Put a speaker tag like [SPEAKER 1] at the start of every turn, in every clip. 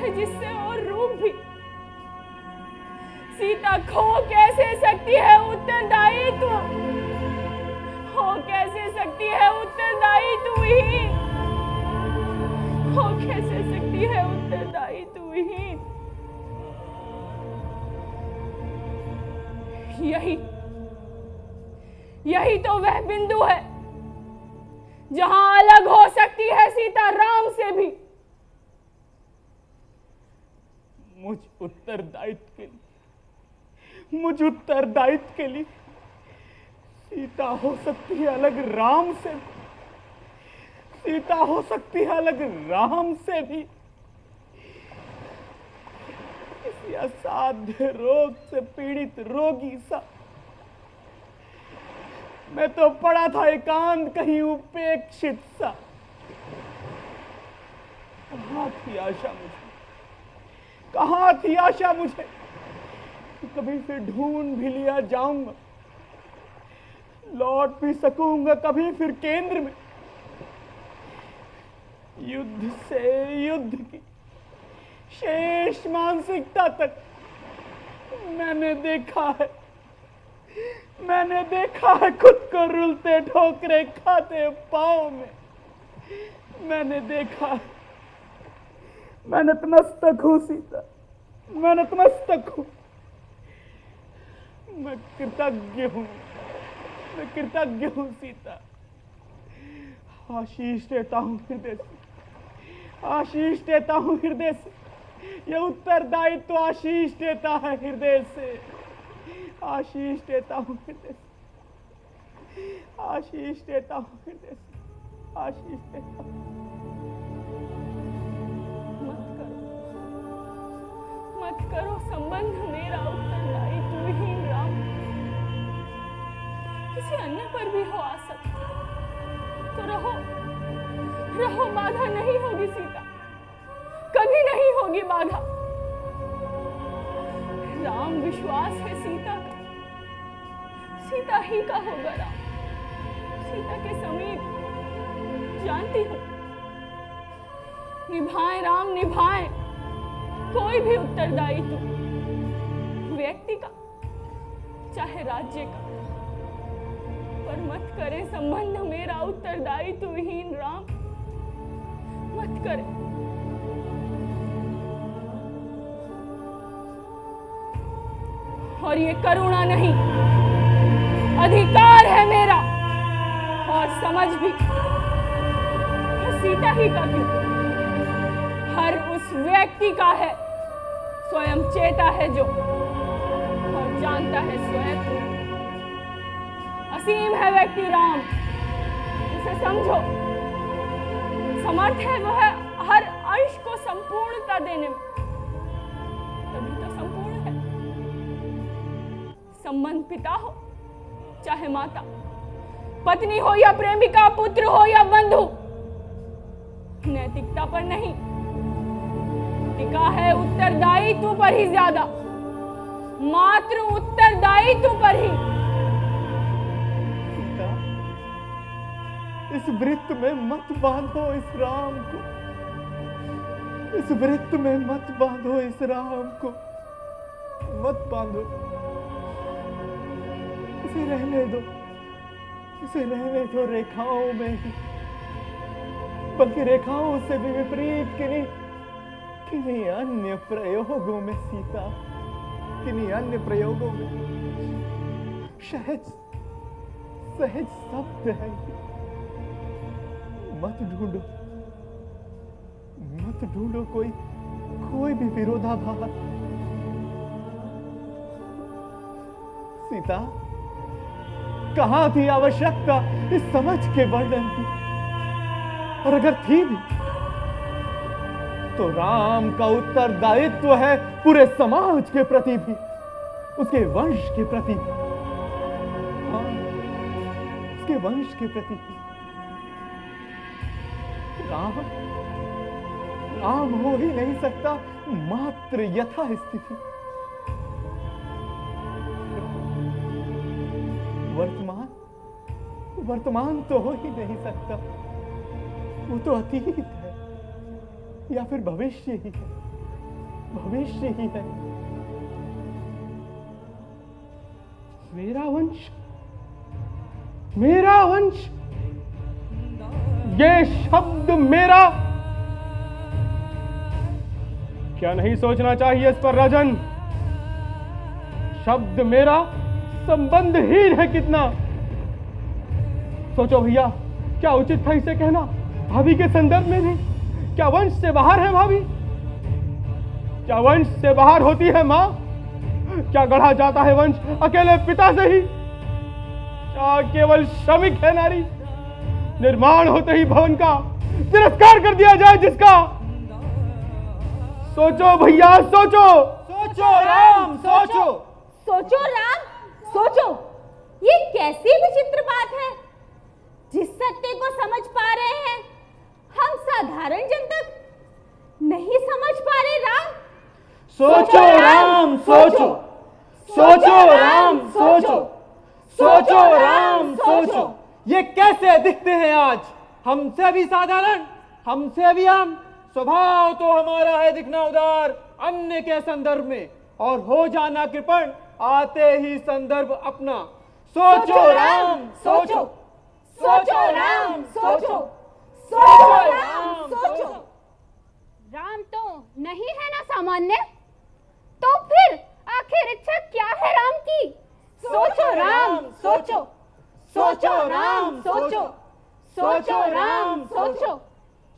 [SPEAKER 1] है जिससे और रूप भी। सीता खो कैसे सकती है उत्तरदायित्व, हो कैसे सकती है उत्तरदायित्व ही, हो कैसे सकती है उत्तरदायित्व ही। यही तो वह बिंदु है जहां अलग हो सकती है सीता राम से भी।
[SPEAKER 2] मुझ उत्तरदायित्व के लिए सीता हो सकती है अलग राम से, सीता हो सकती है अलग राम से भी। इसी असाध्य रोग से पीड़ित रोगी सा मैं तो पड़ा था एकांत कहीं उपेक्षित सा। कहाँ थी आशा मुझे, कहाँ थी आशा मुझे कि कभी फिर ढूंढ भी लिया जाऊंगा, लौट भी सकूंगा कभी फिर केंद्र में। युद्ध से युद्ध की शेष मानसिकता तक मैंने देखा है खुद को रुलते ठोकरे खाते पांव में। मैंने देखा है, मैं नतमस्तक हूं सीता, मैं नतमस्तक हूं। मैं कृतज्ञ हूं सीता। आशीष देता हूं हृदय से, आशीष देता हूं हृदय से। यह उत्तरदायित्व आशीष देता है हृदय से, आशीष देता हूं हृदय से, आशीष देता हूं हृदय से, आशीष देता हूं।
[SPEAKER 1] मत करो संबंध मेरा उत्तरदायित्व विहीन राम। किसी अन्य पर भी हो आसक्त तो रहो, बाधा नहीं होगी सीता, कभी नहीं होगी बाधा। राम विश्वास है सीता का, सीता ही का होगा राम। सीता के समीप जानती हूं, निभाए राम निभाए कोई भी उत्तरदायित्व, व्यक्ति का चाहे राज्य का, पर मत करे संबंध मेरा उत्तरदायित्व विहीन राम, मत करे। और ये करुणा नहीं, अधिकार है मेरा, और समझ भी सीता ही का क्यों, हर उस व्यक्ति का है स्वयं चेता है जो, और जानता है स्वयं तू। असीम है व्यक्ति राम, इसे समझो। समर्थ है वह हर अंश को संपूर्णता देने में, तभी तो संपूर्ण है। संबंध पिता हो चाहे माता, पत्नी हो या प्रेमिका, पुत्र हो या बंधु, नैतिकता पर नहीं टिका है उत्तरदायित्व पर ही ज्यादा, मात्र उत्तरदायित्व पर ही।
[SPEAKER 2] इस वृत्त में मत बांधो इस राम को, इस वृत्त में मत बांधो इस राम को, मत बांधो। इसे रहने दो, इसे रहने दो रेखाओं में ही, बल्कि रेखाओं से भी विपरीत किन्हीं अन्य प्रयोगों में सीता, किन्हीं अन्य प्रयोगों में सहज शब्द है। मत ढूंढो कोई भी विरोधाभास। सीता, कहां थी आवश्यकता इस समझ के वर्णन की, और अगर थी भी तो राम का उत्तरदायित्व है पूरे समाज के प्रति भी, उसके वंश के प्रति भी, हाँ, उसके वंश के प्रति भी। राम हो ही नहीं सकता मात्र यथा स्थिति। वर्तमान तो हो ही नहीं सकता, वो तो अतीत है या फिर भविष्य ही है। भविष्य ही है। मेरा वंश, मेरा वंश, ये शब्द मेरा। क्या नहीं सोचना चाहिए इस पर राजन? शब्द मेरा संबंधहीन है कितना। सोचो भैया, क्या उचित था इसे कहना भाभी के संदर्भ में भी? क्या वंश से बाहर है भाभी? क्या वंश से बाहर होती है मां? क्या गढ़ा जाता है वंश अकेले पिता से ही? क्या केवल श्रमिक है नारी? निर्माण होते ही भवन का तिरस्कार कर दिया जाए जिसका? सोचो भैया, सोचो। सोचो राम, सोचो।
[SPEAKER 1] सोचो राम, सोचो। ये कैसी विचित्र बात है। जिस सत्य को समझ पा रहे हैं हम साधारण जनता नहीं समझ पा रहे। राम,
[SPEAKER 2] सोचो राम, सोचो। सोचो राम, सोचो। सोचो राम, सोचो। ये कैसे दिखते हैं आज? हमसे भी साधारण, हमसे भी आम। स्वभाव तो हमारा है दिखना उदार अन्य के संदर्भ में, और हो जाना कृपण आते ही संदर्भ अपना। सोचो राम, सोचो।
[SPEAKER 1] सोचो राम, सोचो। सोचो राम, सोचो। राम तो नहीं है ना सामान्य, तो फिर आखिर इच्छा क्या है राम की? सोचो राम, सोचो। सोचो राम, सोचो। सोचो राम, सोचो।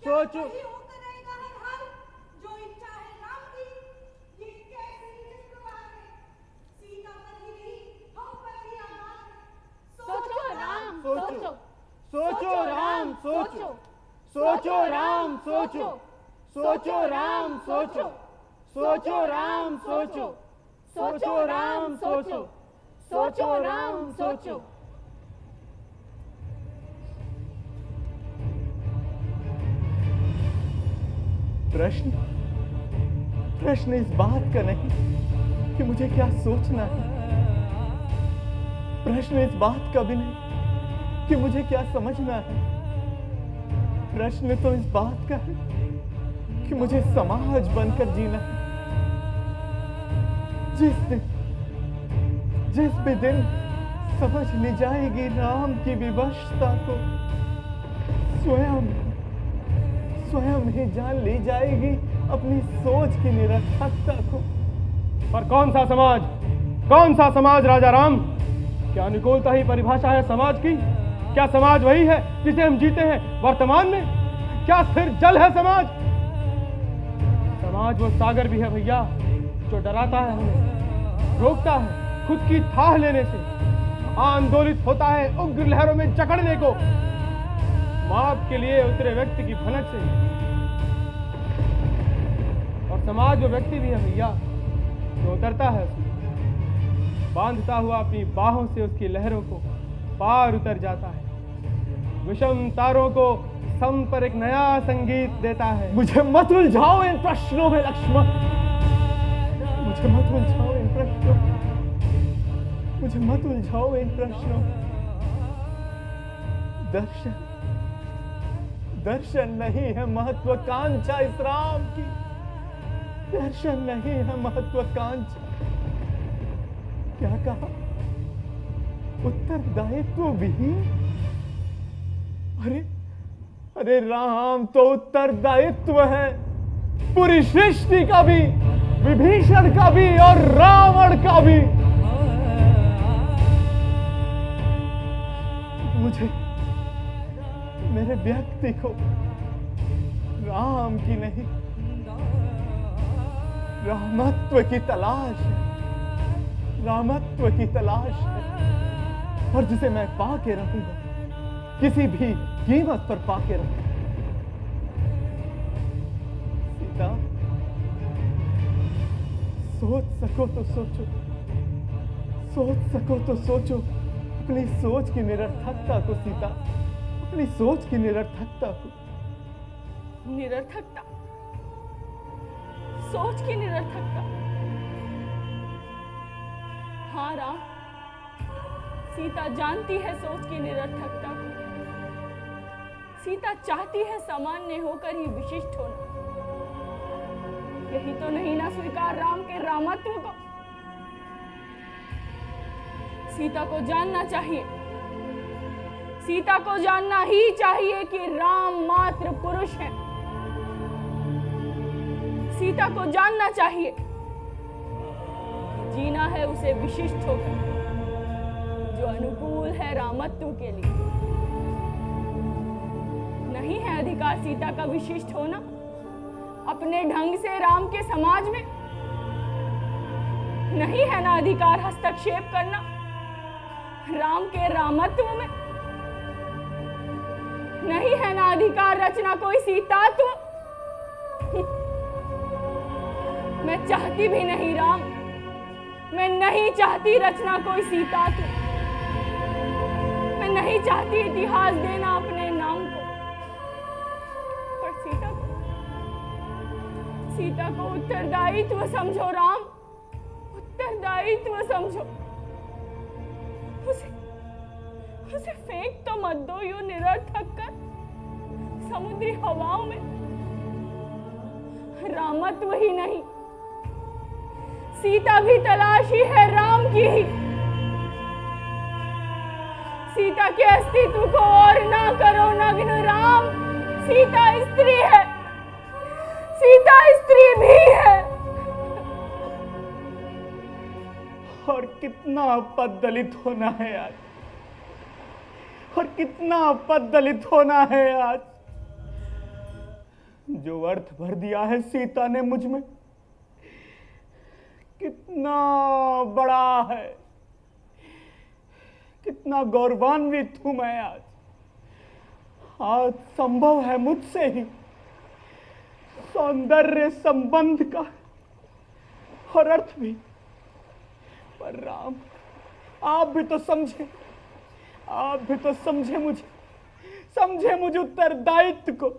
[SPEAKER 2] सोचो। सोचो, सोचो राम, सोचो। सोचो राम, सोचो। सोचो राम, सोचो। सोचो राम, सोचो। सोचो राम, सोचो। सोचो राम, सोचो। प्रश्न इस बात का नहीं कि मुझे क्या सोचना है। प्रश्न इस बात का भी नहीं कि मुझे क्या समझना है। प्रश्न तो इस बात का है कि मुझे समाज बनकर जीना है। जिस भी दिन समझ ली जाएगी राम की विवशता को, स्वयं ही जान ली जाएगी अपनी सोच की निरर्थकता को। पर कौन सा समाज राजा राम? क्या अनुकूलता ही परिभाषा है समाज की? क्या समाज वही है जिसे हम जीते हैं वर्तमान में? क्या स्थिर जल है समाज? समाज वो सागर भी है भैया जो डराता है हमें, रोकता है खुद की थाह लेने से, आंदोलित होता है उग्र लहरों में जकड़ने को, माप के लिए उतरे व्यक्ति की भनक से। और समाज वो व्यक्ति भी है भैया जो उतरता है उसमें, बांधता हुआ अपनी बाहों से उसकी लहरों को पार उतर जाता है, विषम तारों को सम पर एक नया संगीत देता है। मुझे मत उलझाओ इन प्रश्नों में लक्ष्मण, मुझे मत उलझाओ इन प्रश्नों, मुझे मत उलझाओ इन प्रश्नों। दर्शन नहीं है महत्वाकांक्षा इस राम की, दर्शन नहीं है महत्वाकांक्षा। क्या कहा? उत्तरदायित्व विहीन? अरे राम तो उत्तरदायित्व है पूरी सृष्टि का भी, विभीषण का भी और रावण का भी। मुझे मेरे व्यक्ति को राम की नहीं रामत्व की तलाश है, रामत्व की तलाश है, और जिसे मैं पाके रहूंगा, किसी भी कीमत पर पाके रहूंगा। सीता, सोच सको तो सोचो, सोच सको तो सोचो अपनी सोच की निरर्थकता को। सीता, अपनी सोच की निरर्थकता को।
[SPEAKER 1] निरर्थकता? सोच की निरर्थकता? हाँ राम, सीता जानती है सोच की निरर्थकता को। सीता चाहती है सामान्य होकर ही विशिष्ट होना,
[SPEAKER 3] यही तो नहीं ना स्वीकार राम के रामत्व को। सीता को जानना चाहिए, सीता को जानना ही चाहिए कि राम मात्र पुरुष है। सीता को जानना चाहिए जीना है उसे विशिष्ट होकर, जो अनुकूल है रामत्व के लिए। नहीं है अधिकार सीता का विशिष्ट होना अपने ढंग से राम के समाज में। नहीं है ना अधिकार हस्तक्षेप करना राम के रामत्व में। नहीं है ना अधिकार रचना कोई सीतात्व। मैं चाहती भी नहीं राम, मैं नहीं चाहती रचना कोई सीतात्व। मैं नहीं चाहती इतिहास देना अपने नाम को। पर सीता को उत्तरदायित्व समझो राम, उत्तरदायित्व समझो। उसे फेंक तो मत दो यूं निरर्थक कर समुद्री हवाओं में। रामत्व ही नहीं, सीता भी तलाशी है राम की ही। सीता के अस्तित्व को और ना करो नग्न राम। सीता स्त्री है, सीता स्त्री भी है।
[SPEAKER 2] और कितना पद दलित होना है आज, और कितना पद दलित होना है आज। जो अर्थ भर दिया है सीता ने मुझ में कितना बड़ा है, कितना गौरवान्वित हूं मैं आज। आज संभव है मुझसे ही सौंदर्य संबंध का और अर्थ भी। पर राम, आप भी तो समझे, आप भी तो समझे मुझे उत्तरदायित्व को,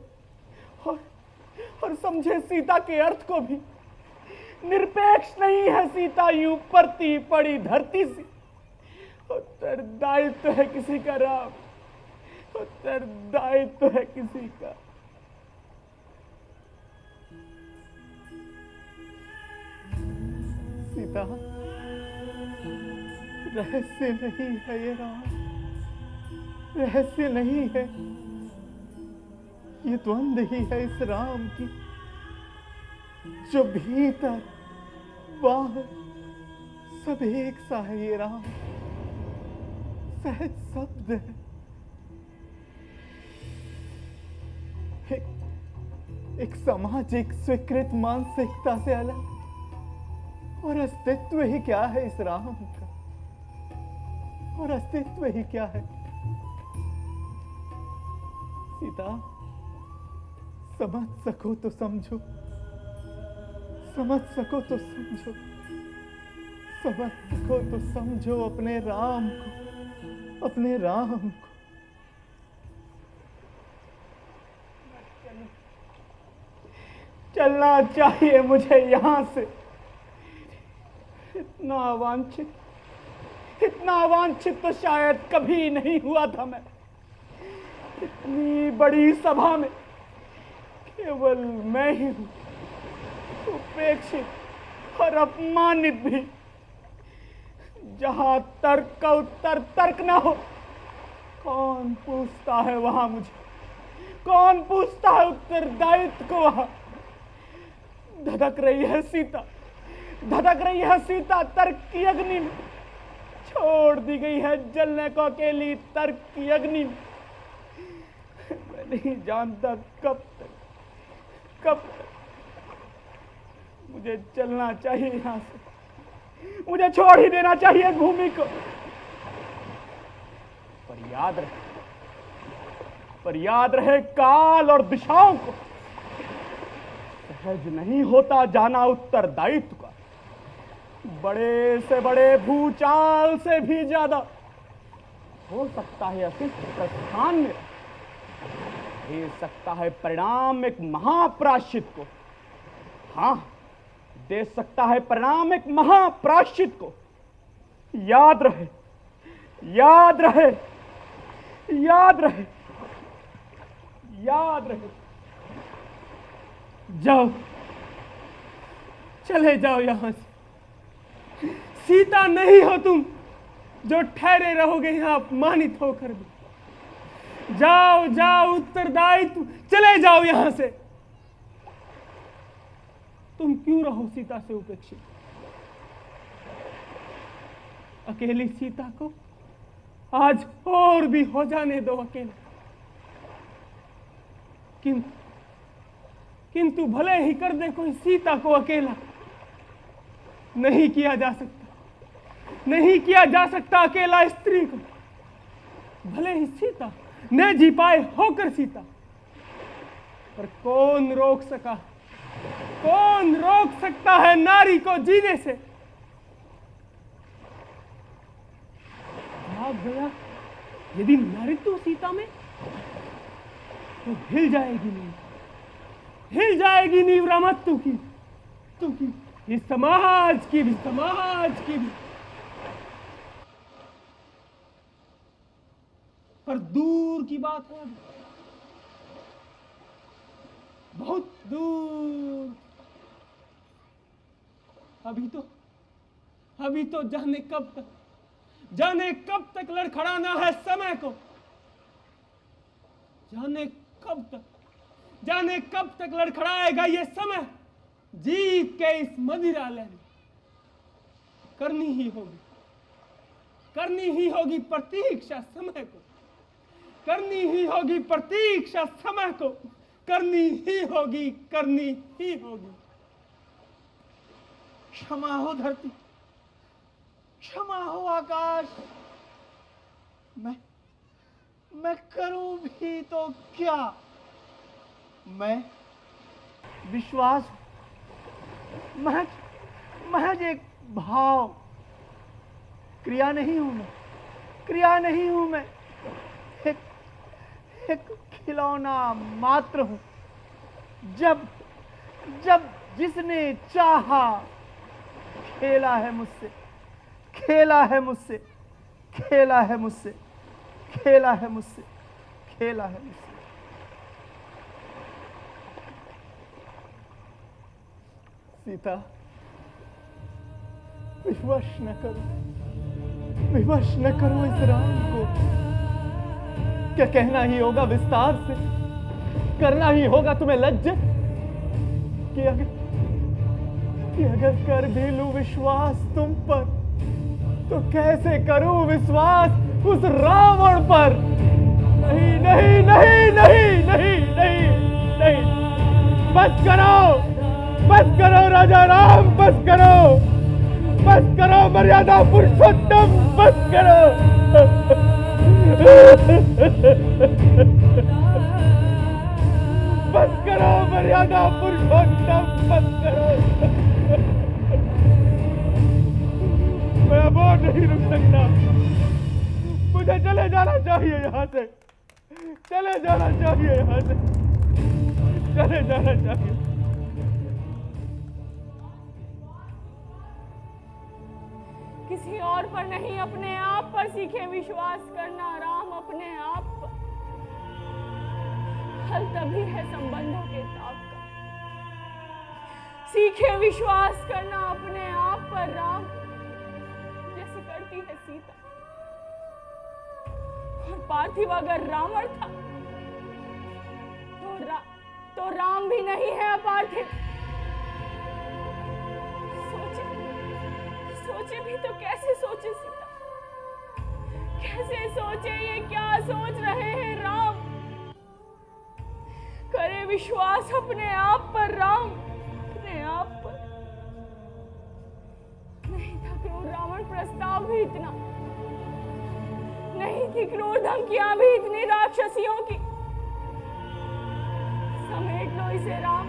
[SPEAKER 2] और समझे सीता के अर्थ को भी। निरपेक्ष नहीं है सीता यूं परती पड़ी धरती सी। उत्तरदायित्व है किसी का राम, उत्तरदायित्व है किसी का। सीता, रहस्य नहीं है ये राम, रहस्य नहीं है, ये द्वंद ही है इस राम की, जो भीतर बाहर सब एक सा है। ये राम सहज शब्द है, एक सामाजिक स्वीकृत मानसिकता से अलग। और अस्तित्व ही क्या है इस राम का, और अस्तित्व ही क्या है। सीता, समझ सको तो समझो, समझ सको तो समझो, समझ सको तो समझो अपने राम को, अपने राम को। चलना चाहिए मुझे यहां से। इतना अवांछित तो शायद कभी नहीं हुआ था मैं। इतनी बड़ी सभा में केवल मैं ही हूं, उपेक्षित और अपमानित भी। जहां तर्क का उत्तर तर्क ना हो, कौन पूछता है वहां मुझे, कौन पूछता है उत्तरदायित्व को वहां। धधक रही है सीता, धधक रही है सीता तर्क की अग्नि में। छोड़ दी गई है जलने को अकेली तर्क की अग्नि में। मैं नहीं जानता कब तक मुझे चलना चाहिए यहां से, मुझे छोड़ ही देना चाहिए भूमि को। पर याद रहे काल और दिशाओं को। सहज नहीं होता जाना उत्तरदायित्व का। बड़े से बड़े भूचाल से भी ज्यादा हो सकता है अशिष्ट प्रस्थान में, दे सकता है परिणाम एक महाप्रायश्चित को। हाँ, दे सकता है परिणाम एक महाप्रायश्चित को। याद रहे, याद रहे, याद रहे, याद रहे। चले जाओ यहां से। सीता नहीं हो तुम जो ठहरे रहोगे यहां अपमानित होकर भी। जाओ जाओ, उत्तरदायित्व, चले जाओ यहां से। तुम क्यों रहो सीता से उपेक्षित? अकेली सीता को आज और भी हो जाने दो अकेला। किंतु भले ही कर दे कोई सीता को अकेला, नहीं किया जा सकता, नहीं किया जा सकता अकेला स्त्री को। भले ही सीता न जी पाए होकर सीता, पर कौन रोक सका, कौन रोक सकता है नारी को जीने से? भाग गया यदि नारित्व सीता में, तो हिल जाएगी नींव, हिल जाएगी नींव रामत्व की, इस समाज की भी, समाज की भी। पर दूर की बात है, बहुत दूर। अभी तो जाने कब तक लड़खड़ाना है समय को। जाने कब तक लड़खड़ाएगा ये समय। जीत के इस मदिरा लहरी करनी ही होगी प्रतीक्षा समय को, करनी ही होगी प्रतीक्षा समय को, करनी ही होगी। क्षमा हो धरती, क्षमा हो आकाश, मैं करूं भी तो क्या? मैं विश्वास, महज एक भाव, क्रिया नहीं हूं मैं, एक खिलौना मात्र हूं। जब जिसने चाहा खेला है मुझसे, खेला है मुझसे। सीता, विवश न करो इस राम को। क्या कहना ही होगा विस्तार से, करना ही होगा तुम्हें लज्जित कि अगर कर भी लूं विश्वास तुम पर, तो कैसे करूं विश्वास उस रावण पर? नहीं। बस करो राजा राम, बस करो मर्यादा पुरुषोत्तम, बस करो। बस करो मर्यादा पुरुषोत्तम, बस करो। मैं अब और नहीं रुक सकता, मुझे चले जाना चाहिए यहाँ से, चले जाना चाहिए।
[SPEAKER 3] किसी और पर नहीं, अपने आप पर सीखे विश्वास करना राम, अपने आप पर। हल तभी है संबंधों के ताप का। सीखे विश्वास करना अपने आप पर राम, जैसे करती है सीता। और पार्थिव अगर रावण था, तो राम भी नहीं है अपार्थिव। सोचे भी तो कैसे सोचे सीता, कैसे सोचे? ये क्या सोच रहे हैं राम? करे विश्वास अपने आप पर राम, अपने आप पर। नहीं था क्रूर रावण प्रस्ताव भी इतना, नहीं थी क्रूर धमकियां भी इतनी राक्षसियों की। समेट लो इसे राम,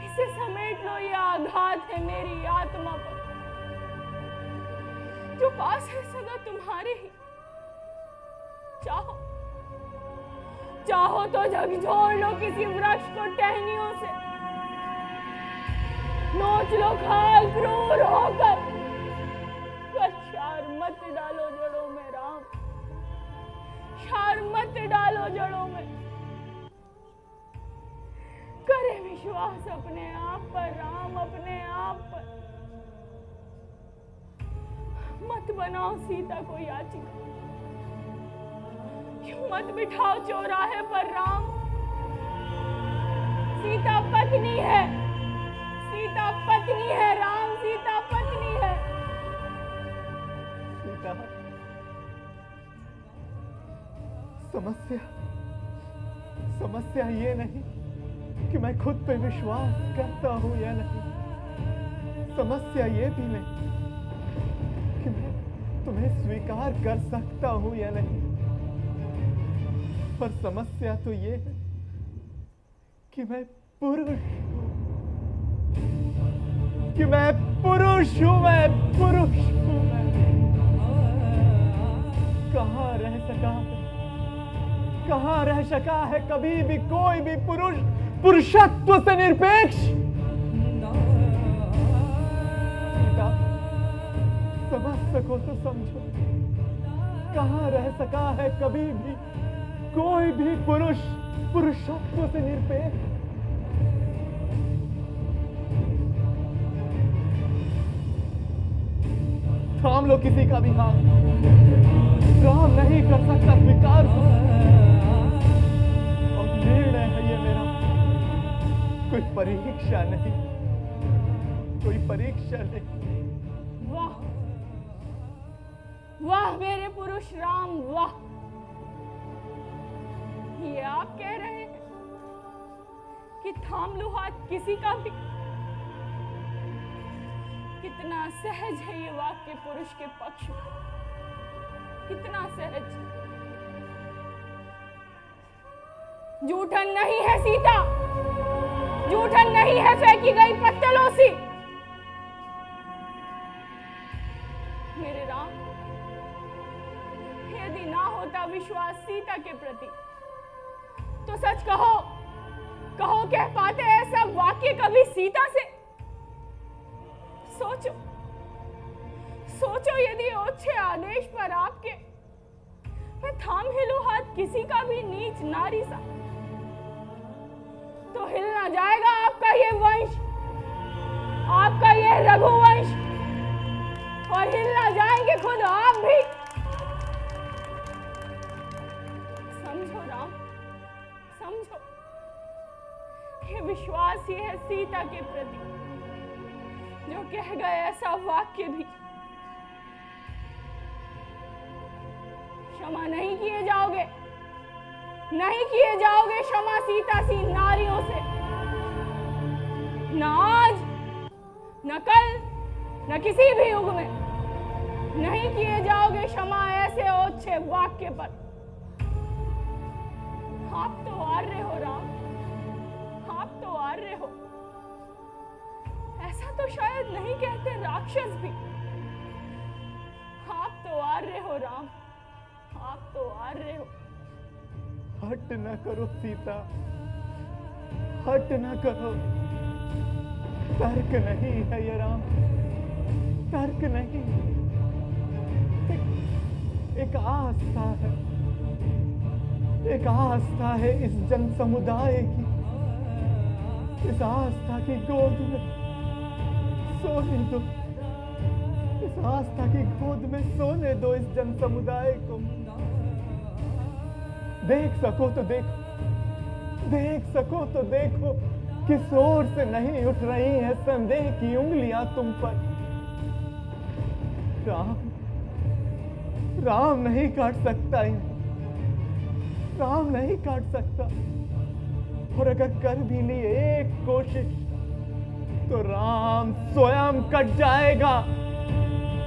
[SPEAKER 3] इसे समेट लो। ये आघात है मेरी आत्मा पर, जो पास है सदा तुम्हारे ही। चाहो तो झकझोर लो किसी वृक्ष को टहनियों से, नोच लो खाल क्रूर होकर, पर क्षार मत डालो जड़ों में राम, क्षार मत डालो जड़ों में। करे विश्वास विश्वास अपने आप पर राम, अपने आप पर। मत बनाओ सीता को याचिका, मत बिठाओ चौराहे पर राम। सीता पत्नी है, सीता पत्नी है राम, सीता पत्नी है।
[SPEAKER 2] सीता, समस्या ये नहीं कि मैं खुद पे विश्वास करता हूं या नहीं, समस्या ये भी नहीं कि मैं तुम्हें स्वीकार कर सकता हूं या नहीं, पर समस्या तो ये है कि मैं पुरुष हूं, कि मैं पुरुष हूं, मैं पुरुष हूं। कहां रह सका है कभी भी कोई भी पुरुष पुरुषत्व से निरपेक्ष? सीता, समझ सको तो समझो, कहां रह सका है कभी भी कोई भी पुरुष पुरुषत्व से निरपेक्ष? थाम लो किसी का भी हाथ, राम नहीं कर सकता स्वीकार को, और निर्णय है ये मेरा, कोई परीक्षा नहीं, कोई परीक्षा नहीं।
[SPEAKER 3] वाह वाह मेरे पुरुष राम, वाह। ये आप कह रहे हैं कि थाम लो हाथ किसी का भी? कितना सहज है ये वाक्य पुरुष के पक्ष में, कितना सहज। जूठन नहीं है सीता, जूठन नहीं है फेंकी गई पत्तलों सी। मेरे राम, यदि ना होता विश्वास सीता के प्रति तो सच कहो, कहो कह पाते ऐसा वाक्य कभी सीता से? सोचो, सोचो यदि ओछे आदेश पर आपके मैं थाम हिलूं हाथ किसी का भी नीच नारी सा, तो हिल ना जाएगा आपका ये वंश, आपका ये रघुवंश, और हिल ना जाएंगे खुद आप भी। समझो राम, समझो, ये विश्वास ही है सीता के प्रति जो कह गए ऐसा वाक्य भी। क्षमा नहीं किए जाओगे, नहीं किए जाओगे क्षमा सीता सी नारियों से, न आज, न कल, न किसी भी युग में नहीं किए जाओगे क्षमा ऐसे ओछे वाक्य पर। आप तो आर्य हो राम, आप तो आर्य हो, ऐसा तो शायद नहीं कहते राक्षस भी। आप तो आर्य हो राम, आप तो आर्य हो।
[SPEAKER 2] हट न करो सीता, हट न करो, तर्क नहीं है ये राम, तर्क नहीं, एक आस्था है, एक आस्था है इस जन समुदाय की, इस आस्था की गोद में सोने दो, इस आस्था की गोद में सोने दो इस जन समुदाय को। देख सको तो देखो, देख सको तो देखो, किस ओर से नहीं उठ रही है संदेह की उंगलियां तुम पर। राम, राम नहीं काट सकता इन्हें, राम नहीं काट सकता, और अगर कर भी ली एक कोशिश तो राम स्वयं कट जाएगा,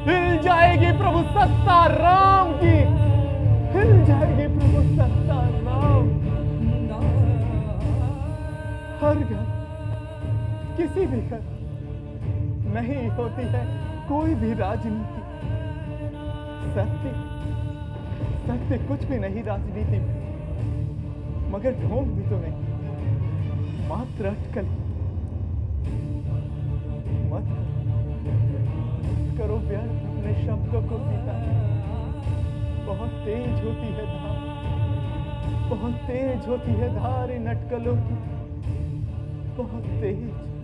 [SPEAKER 2] हिल जाएगी प्रभु सत्ता राम की, हिल जाएगी प्रभु सत्ता राम। हर घर, किसी भी घर नहीं होती है कोई भी राजनीति, सत्य, सत्य कुछ भी नहीं राजनीति में, मगर ढोंग भी तो नहीं, मात्र अटकल। मत करो व्यर्थ अपने शब्दों को सीता, बहुत तेज होती है धार, बहुत तेज होती है धार इन अटकलों की, बहुत तेज।